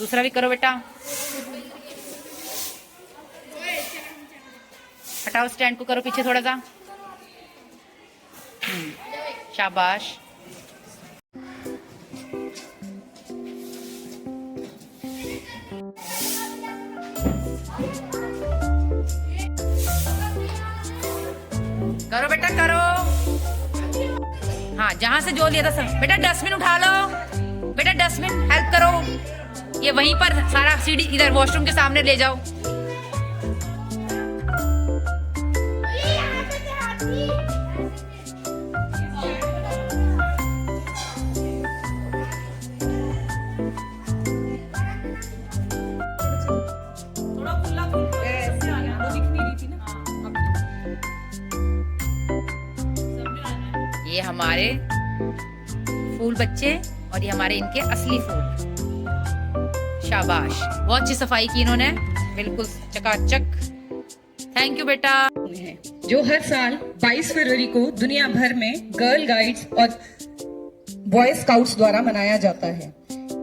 दूसरा भी करो बेटा। हटाओ स्टैंड को, करो पीछे थोड़ा सा। शाबाश। करो बेटा करो। हाँ, जहां से जो लिया था सब। बेटा डस्टबिन उठा लो, बेटा डस्टबिन हेल्प करो। ये वहीं पर सारा सीढ़ी इधर वॉशरूम के सामने ले जाओ। ये हमारे फूल बच्चे और ये हमारे इनके असली फूल। शाबाश, बहुत अच्छी सफाई की इन्होंने, बिल्कुल चकाचक। थैंक यू बेटा। जो हर साल 22 फरवरी को दुनिया भर में गर्ल गाइड्स और बॉय स्काउट्स द्वारा मनाया जाता है।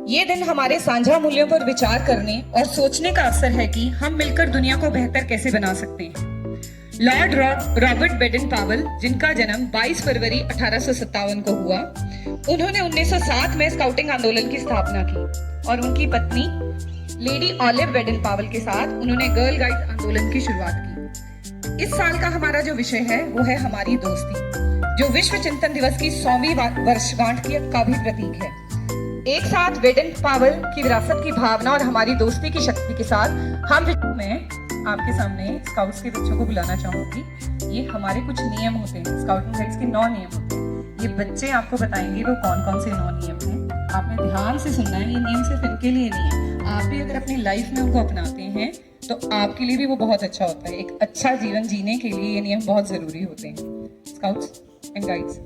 ये दिन हमारे साझा मूल्यों पर विचार करने और सोचने का अवसर है कि हम मिलकर दुनिया को बेहतर कैसे बना सकते हैं। लॉर्ड रॉबर्ट बेडन पावेल, जिनका जन्म 22 फरवरी 1857 को हुआ, उन्होंने 1907 में स्काउटिंग आंदोलन की स्थापना की और उनकी पत्नी लेडी ऑलिव बेडन पावेल के साथ उन्होंने गर्ल गाइड आंदोलन की शुरुआत की। इस साल का हमारा जो विषय है वो है हमारी दोस्ती, जो विश्व चिंतन दिवस की 100वीं वर्षगांठ का भी प्रतीक है। एक साथ बेडन पावेल की विरासत की भावना और हमारी दोस्ती की शक्ति के साथ हम में आपके सामने स्काउट्स के बच्चों को बुलाना चाहूंगी। ये हमारे कुछ नियम होते हैं, स्काउटिंग गाइड्स के 9 नियम होते हैं। ये बच्चे आपको बताएंगे वो कौन कौन से 9 नियम हैं। आपने ध्यान से सुनना है, ये नियम सिर्फ इनके लिए नहीं है। आप भी अगर अपनी लाइफ में उनको अपनाते हैं तो आपके लिए भी वो बहुत अच्छा होता है। एक अच्छा जीवन जीने के लिए ये नियम बहुत जरूरी होते हैं। Scouts and guides,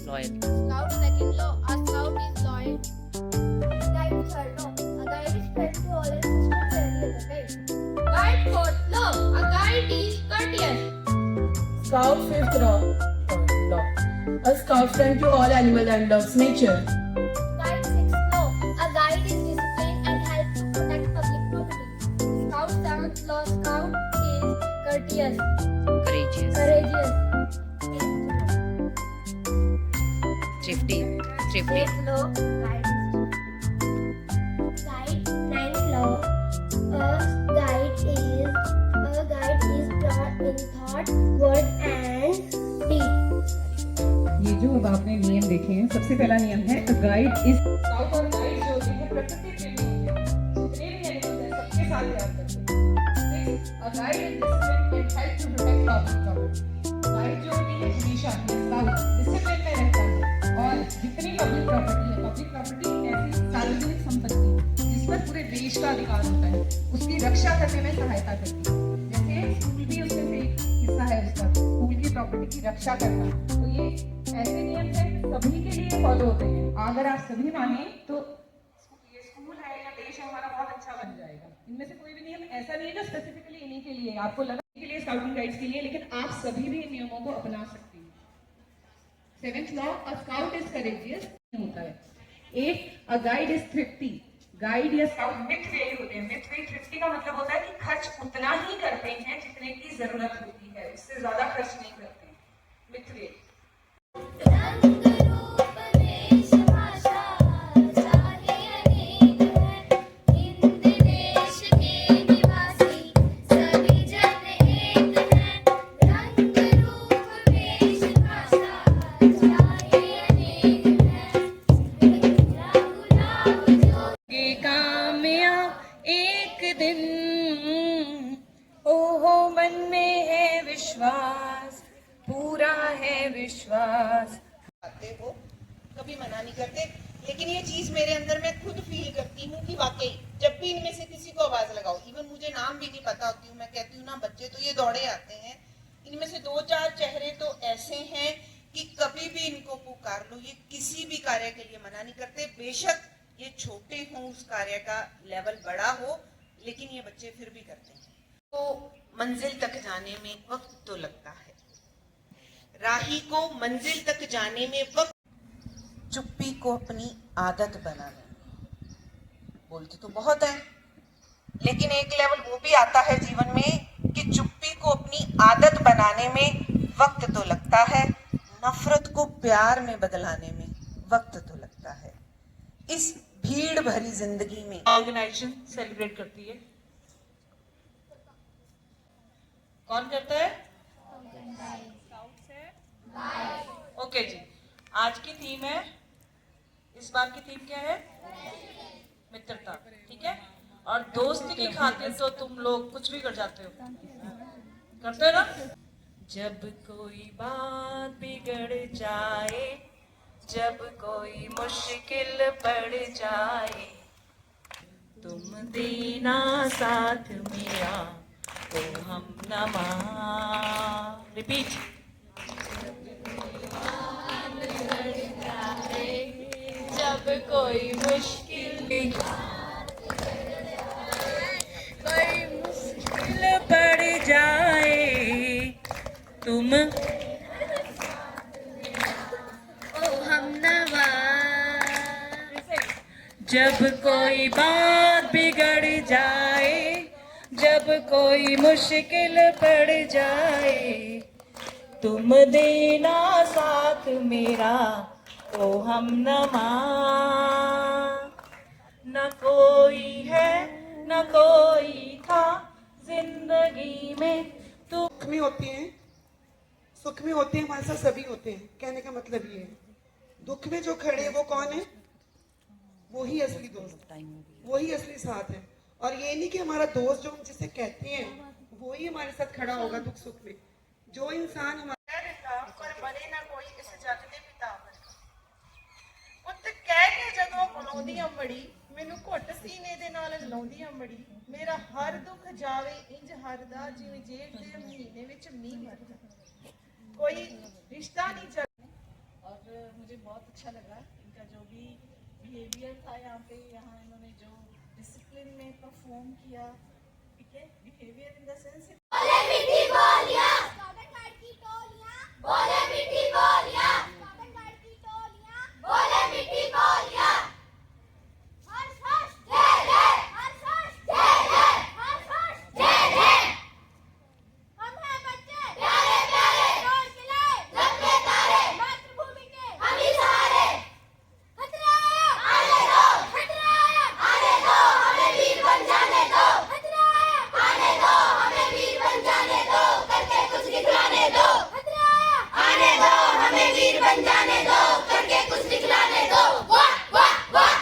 loyal. Scout second law, a scout is loyal. Guide third law, a guide is friend to all his sisters and the guide. Guide fourth law, a guide is courteous. Scout fifth law. A scout friend to all animals and loves nature. Guide sixth law, a guide is disciplined and helps to protect public property. Scout seventh law, scout is courteous, courageous. thrifty. Eighth law, guide is guide ninth law, a guide is taught in thought, word and deed. ये जो अब आपने नियम देखे हैं, सबसे पहला नियम है गाइड इज। स्काउट और गाइड जो होते हैं प्रकृति प्रेमी होते हैं, जितने भी एनिमल्स हैं सबके साथ प्यार करते हैं। A guide is discipline and help to protect public property. Guide जो होती है हमेशा स्काउट डिसिप्लिन में रहता है और जितनी पब्लिक प्रॉपर्टी है, पब्लिक प्रॉपर्टी ऐसी सार्वजनिक संपत्ति जिस पर पूरे देश का अधिकार होता है, उसकी रक्षा करने में सहायता करती है। जैसे स्कूल भी उसमें से एक हिस्सा है उसका, स्कूल की प्रॉपर्टी की रक्षा करना। तो ये ऐसे नियम है सभी के लिए फॉलो होते हैं। अगर आप सभी माने तो ये स्कूल है या देश है हमारा बहुत अच्छा बन जाएगा। इनमें से कोई भी नियम ऐसा नहीं है जो स्पेसिफिकली इन्हीं के लिए, आपको लगा के लिए स्काउटिंग गाइड्स के लिए, लेकिन आप सभी भी इन नियमों को अपना सकते हैं। Seventh law, a scout is courageous होता है। Eight, a guide is thrifty. Guide या स्काउट मिथ वे होते हैं। मिथ वे थ्रिफ्टी का मतलब होता है कि खर्च उतना ही करते हैं जितने की जरूरत होती है, उससे ज्यादा खर्च नहीं करते हैं। मिथ वे। पूरा है विश्वास। हो कभी मना नहीं करते, लेकिन ये चीज मेरे अंदर मैं खुद फील करती हूँ कि वाकई जब भी इनमें से किसी को आवाज लगाओ, इवन मुझे नाम भी नहीं पता होती हूँ, मैं कहती हूँ ना बच्चे तो ये दौड़े आते हैं। इनमें से 2-4 चेहरे तो ऐसे हैं कि कभी भी इनको पुकार लो, ये किसी भी कार्य के लिए मना नहीं करते। बेशक ये छोटे हों, उस कार्य का लेवल बड़ा हो, लेकिन ये बच्चे फिर भी करते हैं। तो मंजिल तक जाने में वक्त तो लगता है, राही को मंजिल तक जाने में वक्त, चुप्पी को अपनी आदत बनाने में। बोलते तो बहुत है, लेकिन एक लेवल वो भी आता है जीवन में कि चुप्पी को अपनी आदत बनाने में वक्त तो लगता है, नफरत को प्यार में बदलाने में वक्त तो लगता है। इस भीड़ भरी जिंदगी में ऑर्गेनाइजेशन सेलिब्रेट करती है। कौन करता है? ओके जी, आज की थीम है, इस बार की थीम क्या है? मित्रता। ठीक है, और दोस्ती की खातिर तो तुम लोग कुछ भी कर जाते हो, करते हो ना? जब कोई बात बिगड़ जाए, जब कोई मुश्किल पड़ जाए, तुम देना साथ मेरा ओ हमनमा। रिपीट। जब कोई मुश्किल पड़ जाए, तुम जब कोई बात बिगड़ जाए, जब कोई मुश्किल पड़ जाए, तुम देना साथ मेरा ओ हमनमा। न कोई है न कोई था जिंदगी में तुम। सुख में होते हैं, सुख में होते हैं, हमारे साथ सभी होते हैं। कहने का मतलब ये है, दुख में जो खड़े हैं वो कौन है? वो ही असली दोस्त, वो ही असली साथ है। और ये नहीं कि हमारा दोस्त जो हम जिसे कहते हैं वो ही हमारे साथ खड़ा होगा दुख सुख में। जो इंसान हमारा पर बने ना कोई इस जग दे पिता ਪੁੱਤ ਕਹਿ ਕੇ ਜਦੋਂ ਬੁਲਾਉਂਦੀ ਅੰਬੜੀ, ਮੈਨੂੰ ਘੁੱਟ ਸੀਨੇ ਦੇ ਨਾਲ ਲਾਉਂਦੀ ਅੰਬੜੀ, ਮੇਰਾ ਹਰ ਦੁੱਖ ਜਾਵੇ ਇੰਜ ਹਰਦਾ ਜਿਵੇਂ ਜੇਠ ਦੇ ਮਹੀਨੇ ਵਿੱਚ ਮੀਂਹ ਵਰਦਾ। कोई रिश्ता नहीं चल। और मुझे बहुत अच्छा लगा इनका जो भी बिहेवियर था यहाँ पे, यहाँ इन्होंने जो डिसिप्लिन में परफॉर्म किया। ठीक है, बिहेवियर इन द सेंस बोले मीठी बोलियां, स्टूडेंट गाइड की टोलियां, बोले मीठी बोलियां, स्टूडेंट गाइड की टोलियां, बोले मीठी बोलियां। हर्ष हर्ष जय जय, हर्ष हर्ष जय जय, हर्ष हर्ष जय जय। हम हैं बच्चे प्यारे प्यारे, तोड़ के लाए लंबे तारे, मातृभूमि के हम ही सहारे। खतरा आया आने दो, खतरा आया आने दो, हमें वीर बन जाने दो। खतरा आया आने दो, हमें वीर बन जाने दो, करके कुछ दिखलाने दो। खतरा आया आने दो, हमें वीर बन जाने दो, करके कुछ दिखलाने दो। वाह वाह वाह।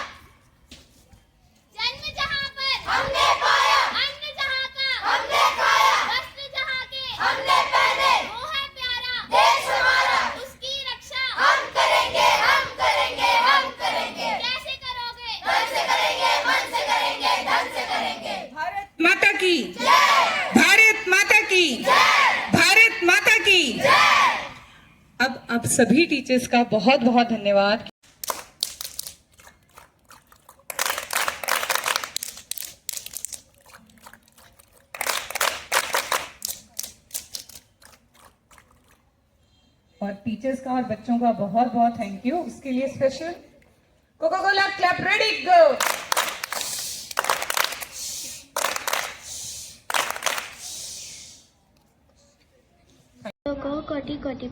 जन्म जहां पर हमने पाया, अन्न जहां का हमने खाया, वस्त्र जहां के हमने पहने, वो है प्यारा देश हमारा, उसकी रक्षा हम करेंगे हम करेंगे हम करेंगे। कैसे करोगे? मन से करेंगे, मन से करेंगे, धन से करेंगे। भारत माता की भारत माता की भारत माता की। अब सभी टीचर्स का बहुत बहुत धन्यवाद। और टीचर्स का और बच्चों का बहुत बहुत थैंक यू। उसके लिए special Coca Cola clap ready गो। कोटि कोटि